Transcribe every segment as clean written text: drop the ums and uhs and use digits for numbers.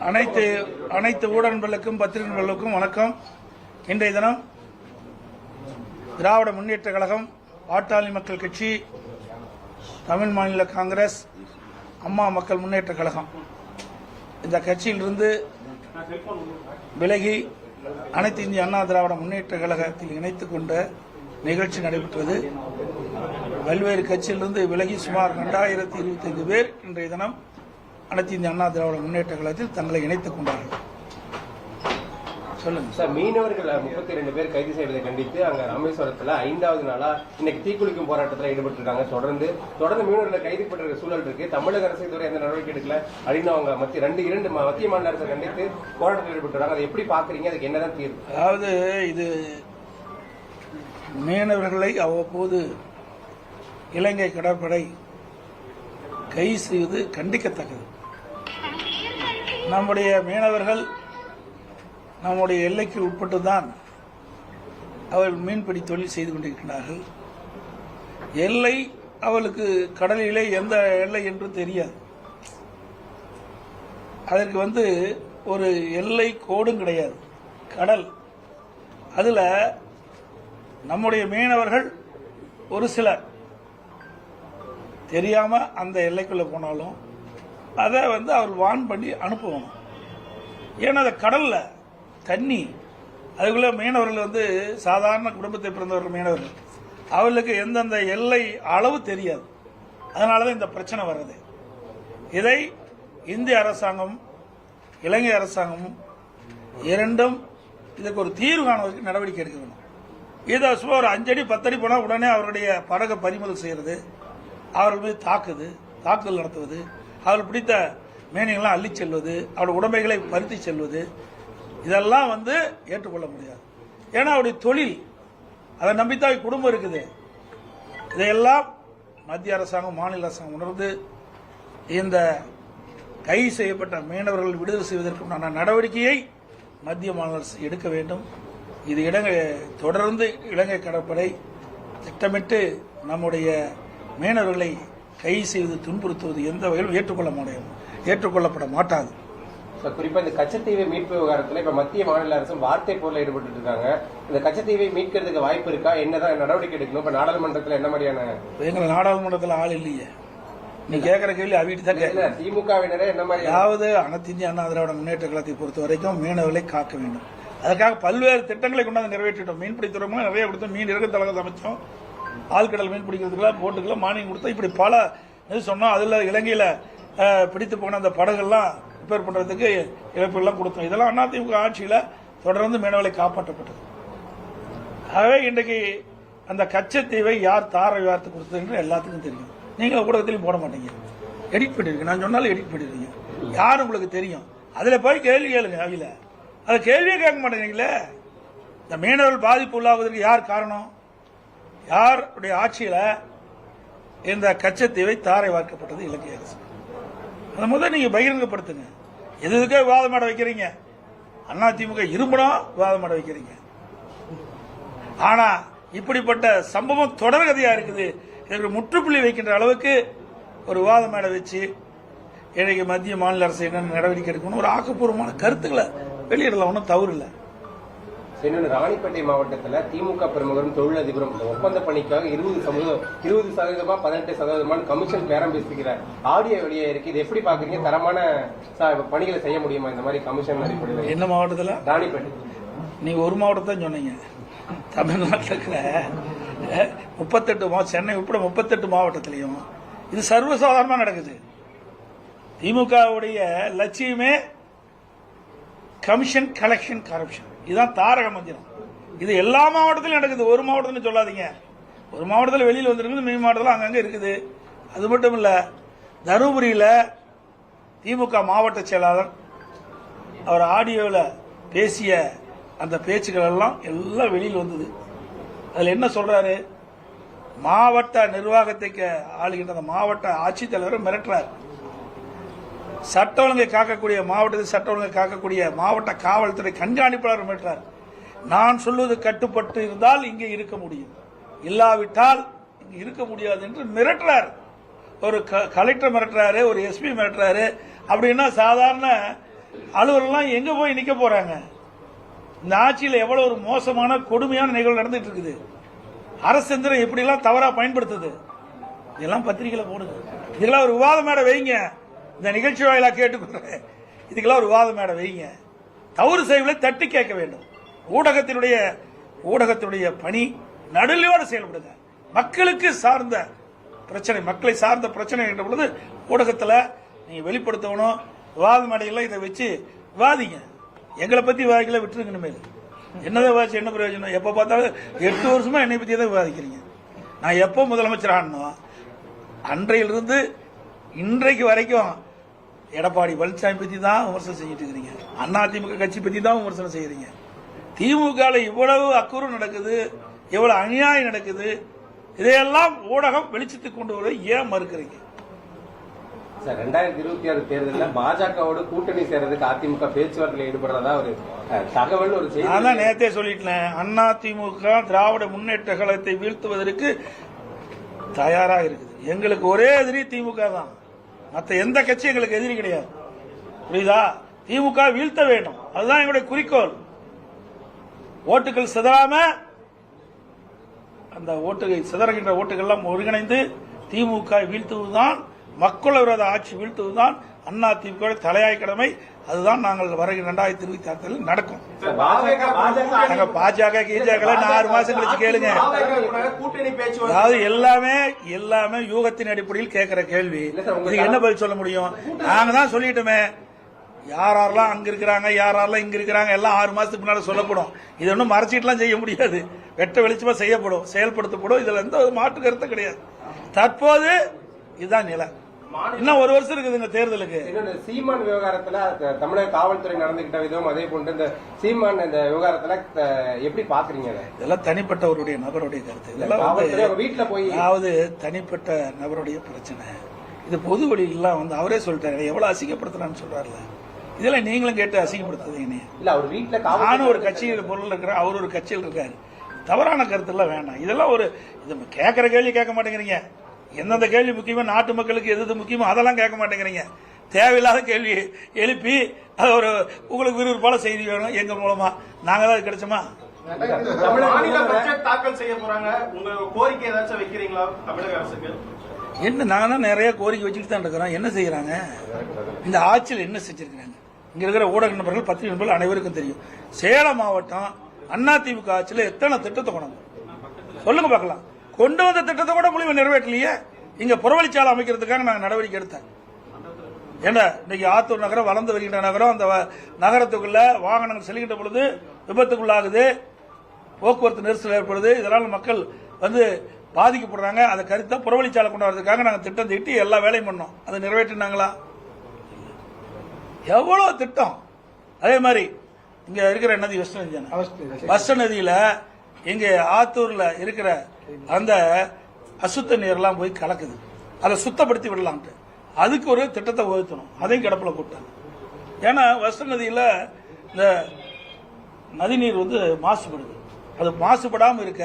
அனைத்து ஊடகங்களுக்கும் பத்திரிகைகளுக்கும் வணக்கம். இன்றைய தினம் திராவிட முன்னேற்ற கழகம், பாட்டாளி மக்கள் கட்சி, தமிழ் மாநில காங்கிரஸ், அம்மா மக்கள் முன்னேற்ற கழகம் இந்த கட்சியிலிருந்து விலகி அனைத்து இந்திய அண்ணா திராவிட முன்னேற்ற கழகத்தில் இணைத்துக் கொண்ட நிகழ்ச்சி நடைபெற்றது. பல்வேறு கட்சியிலிருந்து விலகி சுமார் 2025 பேர் இன்றைய தினம் அனைத்து இந்திய அண்ணா திராவிட முன்னேற்ற கழகத்தில் தங்களை இணைத்துக் கொண்டார்கள். சொல்லுங்க சார். மீனவர்கள் 32 பேர் கைது செய்வதை கண்டித்து அங்க ராமேஸ்வரத்தில் 5வது நாளா இன்னைக்கு தீக்குளிக்கும் போராட்டத்தில் ஈடுபட்டிருக்காங்க. தொடர்ந்து மீனவர்களை கைது பண்ற சூழல் இருக்கு. தமிழக அரசு இதுவரை எந்த நடவடிக்கை எடுக்கல அப்படின்னு அவங்க மத்திய மாநில அரசை கண்டித்து போராட்டத்தில் ஈடுபட்டுருக்காங்க. அதை எப்படி பாக்குறீங்க? அதுக்கு என்னதான் தீர்வு? அதாவது இது மீனவர்களை அவ்வப்போது இலங்கை கடற்படை கைது செய்வது கண்டிக்கத்தக்கது. நம்முடைய மீனவர்கள் நம்முடைய எல்லைக்கு உட்பட்டுதான் அவர்கள் மீன்பிடி தொழில் செய்து கொண்டிருக்கிறார்கள். எல்லை அவளுக்கு கடலிலே எந்த எல்லை என்று தெரியாது. அதற்கு ஒரு எல்லை கோடும் கிடையாது, கடல். அதில் நம்முடைய மீனவர்கள் ஒரு சிலர் தெரியாம அந்த எல்லைக்குள்ள போனாலும் அதை அவர் வான் பண்ணி அனுப்புவாங்க. ஏன்னா அந்த கடல்ல தண்ணி, அதுக்குள்ள மீனவர்கள் சாதாரண குடும்பத்தை பிறந்தவர்கள் மீனவர்கள், அவர்களுக்கு எந்தெந்த எல்லை அளவு தெரியாது. அதனாலதான் இந்த பிரச்சனை வருது. இதை இந்திய அரசாங்கம், இலங்கை அரசாங்கமும் இரண்டும் இதுக்கு ஒரு தீர்வு காணுவதற்கு நடவடிக்கை எடுக்க வேண்டும். இதை சும்மா ஒரு 5 அடி 10 அடி போனால் உடனே அவருடைய படகை பறிமுதல் செய்யறது, அவர்கள் மீது தாக்குதல் நடத்துவது, அவர்கள் பிடித்த மீன்கள்லாம் அள்ளி செல்வது, அவருடைய உடைமைகளை பறித்து செல்வது, இதெல்லாம் ஏற்றுக்கொள்ள முடியாது. ஏன்னா அவருடைய தொழில், அதை நம்பித்தான் குடும்பம் இருக்குது. இதையெல்லாம் மத்திய அரசாங்கம், மாநில அரசாங்கம் உணர்ந்து இந்த கைது செய்யப்பட்ட மீனவர்கள் விடுதலை செய்வதற்குண்டான நடவடிக்கையை மத்திய மாநில அரசு எடுக்க வேண்டும். இது தொடர்ந்து இலங்கை கடற்படை திட்டமிட்டு நம்முடைய மீனவர்களை கைது செய்து துன்புறுத்துவது எந்த வகையிலும் ஏற்றுக்கொள்ளப்பட மாட்டாது. குறிப்பா இந்த கச்சத்தீவை மீட்பு விவகாரத்தில் இப்ப மத்திய மாநில அரசும் வார்த்தை போர்ல ஈடுபட்டு இருக்காங்க. இந்த கச்சத்தீவை மீட்கிறதுக்கு வாய்ப்பு இருக்கா? என்னதான் நடவடிக்கை எடுக்கணும்? இப்ப நாடாளுமன்றத்தில் என்ன மாதிரியான? எங்க நாடாளுமன்றத்தில் ஆள் இல்லையே. நீ கேட்கிற கேள்வி அவிட்டு தான் கேட்கல. திமுகவினரே என்ன மாதிரி? அதாவது அனைத்து இந்திய அண்ணா திராவிட முன்னேற்ற கழகத்தை பொறுத்த வரைக்கும் மீனவர்களை காக்க வேண்டும். அதற்காக பல்வேறு திட்டங்களை கொண்டாந்து நிறைவேற்றிட்டோம். மீன்பிடி துறைமுகம் நிறைய கொடுத்தோம், மீன் இறகு தளத்தை அமைச்சோம், ஆழ்கடல் மீன் பிடிக்கிறதுக்குலாம் போட்டுக்கெல்லாம் மானியம் கொடுத்தோம். இப்படி பல சொன்னோம். அதுல இலங்கையில பிடித்து போன அந்த படகுகள்லாம் ரிப்பேர் பண்றதுக்கு இழப்புகள்லாம் கொடுத்தோம். இதெல்லாம் அதிமுக ஆட்சியில தொடர்ந்து மீனவர்களை காப்பாற்றப்பட்டது. ஆகவே இன்றைக்கு அந்த கச்சத்தீவை யார் தார விவாதத்தை கொடுத்தது என்று எல்லாத்துக்கும் தெரியும். நீங்களும் ஊடகத்திலையும் போட மாட்டீங்க, எடிட் பண்ணிருக்கீங்க. நான் சொன்னாலும் எடிட் பண்ணிருக்கீங்க. யாரும் உங்களுக்கு தெரியும். அதுல போய் கேள்வி கேளுங்க. அவையில அதை கேள்வியே கேட்க மாட்டேங்கிறீங்களே. இந்த மீனவர்கள் பாதிப்பு உள்ளாவதற்கு யார் காரணம்? யாருடைய ஆட்சியில இந்த கச்சத்தீவை தாரை வார்க்கப்பட்டது? இலங்கை அரசு. அதை முதல் நீங்க பகிரங்கப்படுத்துங்க. எதுக்கே விவாதம் மாட வைக்கிறீங்க? அதிமுக இரும்பும் விவாதம் மாட வைக்கிறீங்க. ஆனா இப்படிப்பட்ட சம்பவம் தொடர்கதையா இருக்குது. இதற்கு முற்றுப்புள்ளி வைக்கின்ற அளவுக்கு ஒரு விவாதம் மேடை வச்சு இன்னைக்கு மத்திய மாநில அரசு என்ன நடவடிக்கை எடுக்கணும், ஒரு ஆக்கப்பூர்வமான கருத்துக்களை வெளியிடலாம். ஒன்றும் தவறு இல்லை. ராணிப்பேட்டை மாவட்டத்தில் திமுக பிரமுகரும் தொழிலதிபரும் ஒப்பந்த பணிக்காக 20% 18% கமிஷன் பேரம் பேசுகிறார். ஆடியோ வெளியே இருக்கு. இது எப்படி பாக்குறீங்க? தரமான பணிகளை செய்ய முடியுமா இந்த மாதிரி கமிஷன் அடிப்படையில்? என்ன மாவட்டத்தில்? ராணிப்பேட்டை. நீங்க ஒரு மாவட்டத்தான் சொன்னீங்க. தமிழ்நாட்டில் இருக்கிற 38 சென்னை உட்பட 38 மாவட்டத்திலையும் இது சர்வசாதாரணமா நடக்குது. திமுகவுடைய லட்சியமே கமிஷன், கலெக்ஷன், கரப்ஷன். இதுதான் தாரக மந்திரம். இது எல்லா மாவட்டத்திலும் நடக்குது. ஒரு மாவட்டத்தில் சொல்லாதீங்க. ஒரு மாவட்டத்தில் வெளியில் வந்துருக்குது, மீன் மாவட்டத்தில் அங்கங்க இருக்குது. அது மட்டும் இல்ல, தருமபுரியில் திமுக மாவட்ட செயலாளர் அவர் ஆடியோவில் பேசிய அந்த பேச்சுக்கள் எல்லாம் வெளியில் வந்தது. அதில் என்ன சொல்றாரு? மாவட்ட நிர்வாகத்தை ஆளுகின்ற அந்த மாவட்ட ஆட்சித்தலைவர் மிரட்டுறார். சட்ட ஒழுங்கை காக்கக்கூடிய மாவட்டத்தில் சட்ட ஒழுங்கை காக்கக்கூடிய மாவட்ட காவல்துறை கண்காணிப்பாளர் மிரட்டுறார். நான் சொல்வது கட்டுப்பட்டு இருந்தால் இங்கே இருக்க முடியும், இல்லாவிட்டால் இங்க இருக்க முடியாது என்று மிரட்டுறாரு. ஒரு கலெக்டர் மிரட்டுறாரு, ஒரு எஸ்பி மிரட்டுறாரு. அப்படின்னா சாதாரண அலுவலர்லாம் எங்க போய் நிக்க போறாங்க? இந்த ஆட்சியில் எவ்வளவு ஒரு மோசமான கொடுமையான நிகழ்வு நடந்துட்டு இருக்குது. அரசு எப்படிலாம் தவறா பயன்படுத்துது. இதெல்லாம் பத்திரிகையில போடுங்க. இதெல்லாம் ஒரு விவாத மேடை வைங்க. இந்த நிகழ்ச்சி வாயிலா கேட்டுக்கொள்றேன். இதுக்கெல்லாம் ஒரு விவாத மேடை வைங்க. தவறு செய்வதை தட்டி கேட்க வேண்டும். ஊடகத்தினுடைய பணி நடுநிலையோடு செயல்படுங்க. மக்களுக்கு சார்ந்த பிரச்சனை, மக்களை சார்ந்த பிரச்சனை என்ற பொழுது ஊடகத்தில் நீங்க வெளிப்படுத்தணும். விவாத மேடையில் இதை வச்சு விவாதிங்க. எங்களை பத்தி விவாதிக்கல, விட்டுருங்க. இனிமேல் என்னதான் விவாதிச்சு என்ன பிரயோஜனம்? எப்ப பார்த்தாலும் 8 வருஷமா என்னை பத்தி தான் விவாதிக்கிறீங்க. நான் எப்போ முதலமைச்சர் ஆனோம் அன்றையிலிருந்து இன்றைக்கு வரைக்கும் எடப்பாடி பழனிசாமி பத்தி தான் விமர்சனம் செஞ்சுட்டு இருக்கிறீங்க. அதிமுக கட்சி பத்தி தான் விமர்சனம் செய்யறீங்க. திமுக இவ்வளவு அக்குறு நடக்குது, எவ்வளவு அநியாயம் நடக்குது, இதையெல்லாம் ஊடகம் வெளிச்சத்துக்கு கொண்டு வர ஏன் மறுக்கிறீங்க? 2026 தேர்தலில் பாஜகவோடு கூட்டணி சேர்றதுக்கு அதிமுக பேச்சுவார்த்தையில் ஈடுபடுறதா ஒரு தகவல், ஒரு செய்தி. நான் தான் நேரத்தே சொல்லிட்டேன். அதிமுக திராவிட முன்னேற்ற கழகத்தை வீழ்த்துவதற்கு தயாராக இருக்குது. எங்களுக்கு ஒரே எதிரி திமுக தான். மற்ற எந்த கட்சி எங்களுக்கு எதிரி கிடையாது. புரியுதா? திமுக வீழ்த்த வேண்டும், அதுதான் எங்களுடைய குறிக்கோள். ஓட்டுகள் சிதறாம, அந்த சிதறுகின்ற ஓட்டுகள் ஒருங்கிணைந்து திமுக வீழ்த்துவதுதான், மக்கள் விரோத ஆட்சி வீழ்த்துவதுதான் அதிமுக தலையாய கடமை. அதுதான் நாங்கள் வருகிற 2026 நடக்கும். பாஜக கீஜக 6 மாசம் கழிச்சு கேளுங்க. அதாவது எல்லாமே யூகத்தின் அடிப்படையில் கேட்கிற கேள்வி. இதுக்கு என்ன பதில் சொல்ல முடியும்? நாங்க தான் சொல்லிட்டோமே, யாரெல்லாம் அங்க இருக்கிறாங்க, யாரெல்லாம் இங்க இருக்கிறாங்க, எல்லாம் 6 மாசத்துக்கு முன்னாடி சொல்லப்படும். இது ஒன்றும் மறைச்சிட்டுலாம் செய்ய முடியாது. வெட்ட வெளிச்சமா செய்யப்படும், செயல்படுத்தப்படும். இதுல எந்த மாற்று கருத்து கிடையாது. தற்போது இதுதான் நிலை. இன்னும் 1 வருஷம் இருக்குதுங்க தேர்தலுக்கு. சீமான் விவகாரத்துல தமிழக காவல்துறை நடந்துகிட்ட விதம், அதே போன்று இந்த சீமான் இந்த விவகாரத்துல எப்படி பாக்குறீங்க? இதெல்லாம் தனிப்பட்டவருடைய நபருடைய கருத்து. இதெல்லாம் வீட்டுல போய் அதாவது தனிப்பட்ட நபருடைய பிரச்சனை. இது பொது வழியெல்லாம் அவரே சொல்லிட்டாரு, எவ்வளவு அசிங்கப்படுத்துறான்னு சொல்றாருல. இதெல்லாம் நீங்களும் கேட்டு அசிங்கப்படுத்துறீங்க. இல்ல, அவர் வீட்டுல நானும் ஒரு கட்சியில் பொருள் இருக்கிறேன், அவர் ஒரு கட்சியில் இருக்காரு. தவறான கருத்து எல்லாம் வேண்டாம். இதெல்லாம் ஒரு இது கேட்கிற கேள்வி கேட்க மாட்டேங்கிறீங்க. எந்தெந்த கேள்வி முக்கியமோ, நாட்டு மக்களுக்கு எது முக்கியமோ அதெல்லாம் கேட்க மாட்டேங்கிறீங்க. தேவையில்லாத கேள்வி எழுப்பி அது ஒரு உங்களுக்கு விறுவிறுப்பான செய்தி வேணும் எங்க மூலமா, நாங்க தான் கிடைச்சோமா? தாக்கல் செய்ய போறாங்க. உங்க கோரிக்கை ஏதாச்சும் வைக்கிறீங்களா தமிழக அரசுக்கு? என்ன, நாங்க தான் நிறைய கோரிக்கை வச்சுட்டு தான் இருக்கிறோம். என்ன செய்யறாங்க? இந்த ஆட்சியில் என்ன செஞ்சிருக்கிறாங்க? இங்க இருக்கிற ஊடக நண்பர்கள், பத்திரிகை நண்பர்கள் அனைவருக்கும் தெரியும். சேலம் மாவட்டம் அதிமுக ஆட்சியில் எத்தனை திட்டத்தை கொண்டாங்க சொல்லுங்க பார்க்கலாம். கொண்டு வந்த திட்டத்தை கூட முழுமை நிறைவேற்றலையே. இங்க புறவழிச்சாலை அமைக்கிறதுக்காக நாங்கள் நடவடிக்கை எடுத்தேன். ஏன்னா இன்னைக்கு ஆத்தூர் நகரம் வளர்ந்து வருகின்ற நகரம். அந்த நகரத்துக்குள்ள வாகனங்கள் செல்கின்ற பொழுது விபத்துக்குள்ளாகுது, போக்குவரத்து நெரிசல் ஏற்படுது. இதனால் மக்கள் பாதிக்கப்படுறாங்க. அதை கருத்தா புறவழிச்சாலை கொண்டு வரதுக்காக நாங்கள் திட்டம் தீட்டி எல்லா வேலையும் பண்ணோம். அதை நிறைவேற்றினாங்களா? எவ்வளவு திட்டம். அதே மாதிரி இங்க இருக்கிற நதி வெஸ்ட் நதியில இங்க ஆத்தூர்ல இருக்கிற அந்த அசுத்த நீர்லாம் போய் கலக்குது. அதை சுத்தப்படுத்தி விடலாம்ட்டு அதுக்கு ஒரு திட்டத்தை வகுத்தணும். அதையும் கிடப்பில் போட்டாங்க. ஏன்னா வெஸ்ட் நதியில இந்த நதிநீர் மாசுபடுது. அது மாசுபடாமல் இருக்க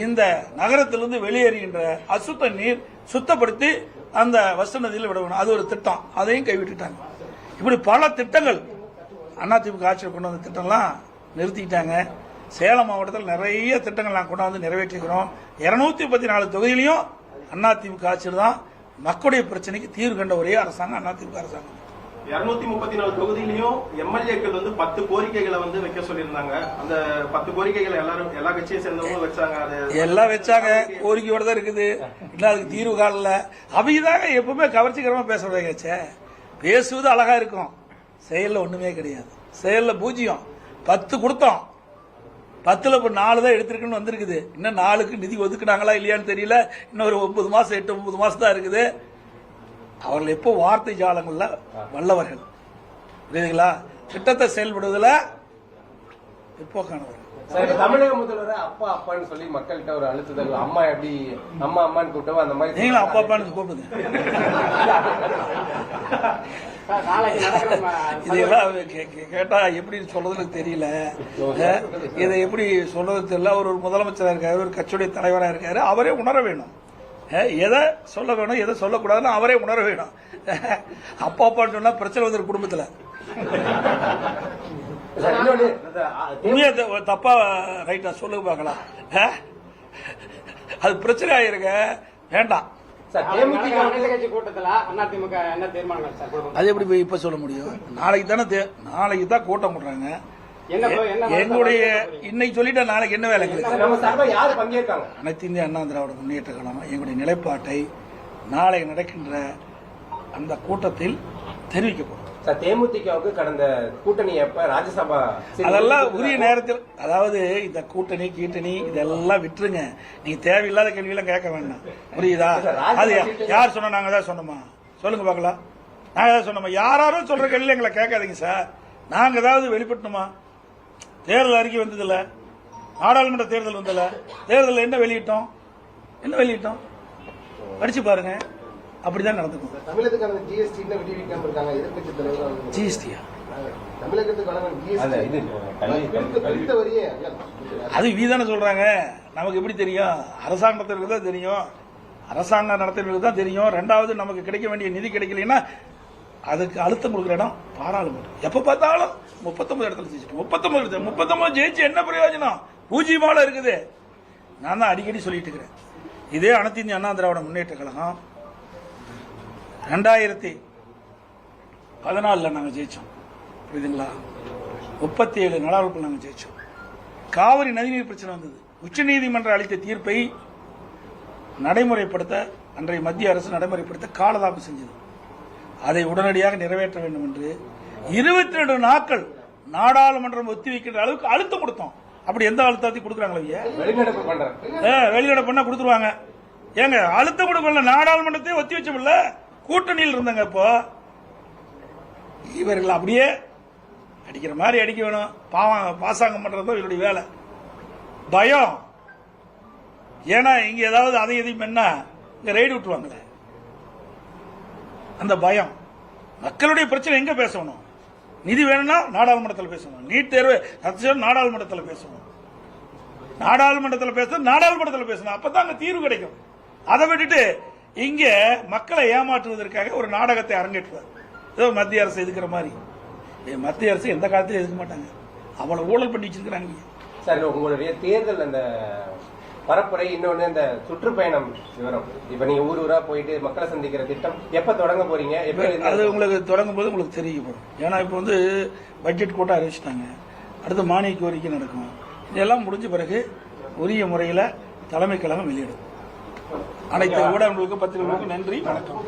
இந்த நகரத்திலிருந்து வெளியேறுகின்ற அசுத்த நீர் சுத்தப்படுத்தி அந்த வெஸ்ட் நதியில் விடணும். அது ஒரு திட்டம். அதையும் கைவிட்டுட்டாங்க. இப்படி பல திட்டங்கள் அதிமுக ஆட்சியில் கொண்டு வந்த திட்டம்லாம் நிறுத்திட்டாங்க. சேலம் மாவட்டத்தில் நிறைய திட்டங்கள் நாங்கள் கொண்டாந்து நிறைவேற்றிக்கிறோம். 234 தொகுதியிலையும் அதிமுக ஆட்சியில் தான் மக்களுடைய பிரச்சனைக்கு தீர்வு கண்ட ஒரே அரசாங்கம் அதிமுக அரசாங்கம். 234 தொகுதியிலையும் எம்எல்ஏக்கள் 10 கோரிக்கைகளை வைக்க சொல்லியிருந்தாங்க. அந்த 10 கோரிக்கைகளை எல்லா கட்சியை சேர்ந்தவங்களும் வச்சாங்க. எல்லாம் வச்சாங்க, கோரிக்கையோட தான் இருக்குது. இல்ல அதுக்கு தீர்வு காணல. அவைதாங்க எப்பவுமே கவர்ச்சிகரமா பேசுறதாங்க. பேசுவது அழகா இருக்கும், செயல்ல ஒண்ணுமே கிடையாது. செயல்ல 0. 10 கொடுத்தோம், 10ல் இப்ப 4 தான் எடுத்திருக்குன்னு வந்திருக்குது. இன்னும் 4க்கு நிதி ஒதுக்குனாங்களா இல்லையான்னு தெரியல. இன்னொரு 9 மாசம் 8-9 மாசம் தான் இருக்குது. அவர்கள் எப்போ வார்த்தை ஜாலங்கள்ல வல்லவர்கள். புரியுதுங்களா? திட்டத்தை செயல்படுவதில் பிற்போக்கானவர்கள். சார், இப்ப தமிழக முதல்வர் அப்பா அப்பான்னு சொல்லி மக்கள்கிட்ட ஒரு அழுத்துதல், அம்மா எப்படி அம்மா அம்மான்னு கூப்பிட்டோம் அந்த மாதிரி நீங்களும் அப்பா அப்பான்னு கூப்பிடுங்க. இதெல்லாம் கேட்டா எப்படி சொல்றதுன்னு தெரியல. இதை எப்படி சொல்றது தெரியல. அவர் ஒரு முதலமைச்சராக இருக்காரு, ஒரு கட்சியுடைய தலைவராக இருக்காரு. அவரே உணர வேணும் எதை சொல்ல வேணும் எதை சொல்லக்கூடாதுன்னு அவரே உணர வேணும். அப்பா அப்பான்னு சொன்னா பிரச்சனை வந்து குடும்பத்துல தப்பா ரைட்டா சொல்லுங்க பார்க்கலாம். அது பிரச்சனை ஆயிருங்க, வேண்டாம். அது எப்படி இப்ப சொல்ல முடியும்? நாளைக்கு தான் கூட்டம் போடுறாங்க. எங்களுடைய இன்னைக்கு சொல்லிட்டு நாளைக்கு என்ன வேலை? அனைத்து இந்திய அண்ணா திராவிட முன்னேற்ற கழகம் எங்களுடைய நிலைப்பாட்டை நாளை நடக்கின்ற அந்த கூட்டத்தில் தெரிவிக்கப்படும். தேமுதிகவுக்கு கடந்த கூட்டணி எப்ப ராஜ்யசபா அதெல்லாம் உரிய நேரத்தில், அதாவது இந்த கூட்டணி கீட்டணி இதெல்லாம் விட்டுருங்க. நீங்க தேவையில்லாத கேள்வியெல்லாம் கேட்க வேண்டாம், புரியுதா? அது யார் சொன்னா? நாங்க தான் சொன்னோமா? சொல்லுங்க பார்க்கலாம். நாங்க தான் சொன்னோமா? யாரும் சொல்ற கேள்வி எங்களை கேட்காதீங்க சார். நாங்க ஏதாவது வெளிப்பட்டணுமா? தேர்தல் அறிக்கை வந்ததில்ல, நாடாளுமன்ற தேர்தல் வந்ததில்ல. தேர்தல் என்ன வெளியிட்டோம்? படிச்சு பாருங்க. அப்படிதான் நடந்துக்கும். தமிழகத்துக்கான ஜிஎஸ்டி விடுவிக்காம இருக்காங்க எதிர்கட்சி தலைவர். ஜிஎஸ்டியா? தமிழகத்துக்கான அது வீதான சொல்றாங்க. நமக்கு எப்படி தெரியும்? அரசாங்கத்திற்கு தான் தெரியும், அரசாங்க நடத்துறதுக்கு தான் தெரியும். ரெண்டாவது, நமக்கு கிடைக்க வேண்டிய நிதி கிடைக்கலன்னா அதுக்கு அழுத்தம் கொடுக்குற இடம் பாராளுமன்றம். எப்ப பார்த்தாலும் 39 இடத்துல ஜெயிச்சிட்டு 39 ஜெயிச்சு என்ன பிரயோஜனம்? பூஜ்ஜியமால இருக்குது. நான் தான் அடிக்கடி சொல்லிட்டு இருக்கிறேன். இதே அனைத்து இந்திய அண்ணா திராவிட முன்னேற்ற கழகம் 2014 நாங்க ஜெயிச்சோம், புரியுதுங்களா? 37 நாடாளுமன்ற நாங்க ஜெயிச்சோம். காவிரி நதிநீர் பிரச்சனை வந்தது. உச்சநீதிமன்றம் அளித்த தீர்ப்பை நடைமுறைப்படுத்த அன்றைய மத்திய அரசு நடைமுறைப்படுத்த காலதாமம் செஞ்சது. அதை உடனடியாக நிறைவேற்ற வேண்டும் என்று 22 நாட்கள் நாடாளுமன்றம் ஒத்திவைக்கின்ற அளவுக்கு அழுத்தம் கொடுத்தோம். அப்படி எந்த அழுத்தத்தையும் கொடுக்குறாங்களா? வெளிநடப்பு பண்ணா கொடுத்துருவாங்க. ஏங்க அழுத்தம் கொடுக்கல, நாடாளுமன்றத்தை ஒத்தி வச்சோம்ல, கூட்டணியில் இருந்தாங்க. இப்போ இவர்கள் அப்படியே அடிக்கிற மாதிரி அடிக்க வேணும். பாசாங்கம் பண்றது இவருடைய வேலை. பயம். ஏன்னா இங்க ஏதாவது அதை எதையும் என்ன இங்க ரைடு விட்டுருவாங்களே, அந்த பயம். மக்களுடைய பிரச்சனை எங்க பேசணும்? நிதி வேணும்னா நாடாளுமன்றத்தில் பேசணும். நீட் தேர்வு நாடாளுமன்றத்தில் பேசணும். நாடாளுமன்றத்தில் பேசணும். அப்பதான் அங்க தீர்வு கிடைக்கும். அதை விட்டுட்டு இங்க மக்களை ஏமாற்றுவதற்காக ஒரு நாடகத்தை அரங்கேற்றுவார். ஏதோ மத்திய அரசு எதுக்குற மாதிரி. மத்திய அரசு எந்த காலத்திலும் எதுக்க மாட்டாங்க. அவ்வளவு ஊழல் பண்ணி வச்சிருக்கிறாங்க. சார், உங்களுடைய தேர்தல் அந்த பரப்புரை, இன்னொன்னு இந்த சுற்றுப்பயணம் விவரம், இப்ப நீங்க ஊரா போயிட்டு மக்களை சந்திக்கிற திட்டம் எப்ப தொடங்க போறீங்க? அது உங்களுக்கு தொடங்கும் போது உங்களுக்கு தெரியப்படும். ஏன்னா இப்ப வந்து பட்ஜெட் கூட்டம் அறிவிச்சிட்டாங்க. அடுத்து மானிய கோரிக்கை நடக்கும். இதெல்லாம் முடிஞ்ச பிறகு உரிய முறையில் தலைமை கழகம் வெளியிடும். அனைத்து ஊடகங்களுக்கும் பத்திரிகைகளுக்கும் நன்றி, வணக்கம்.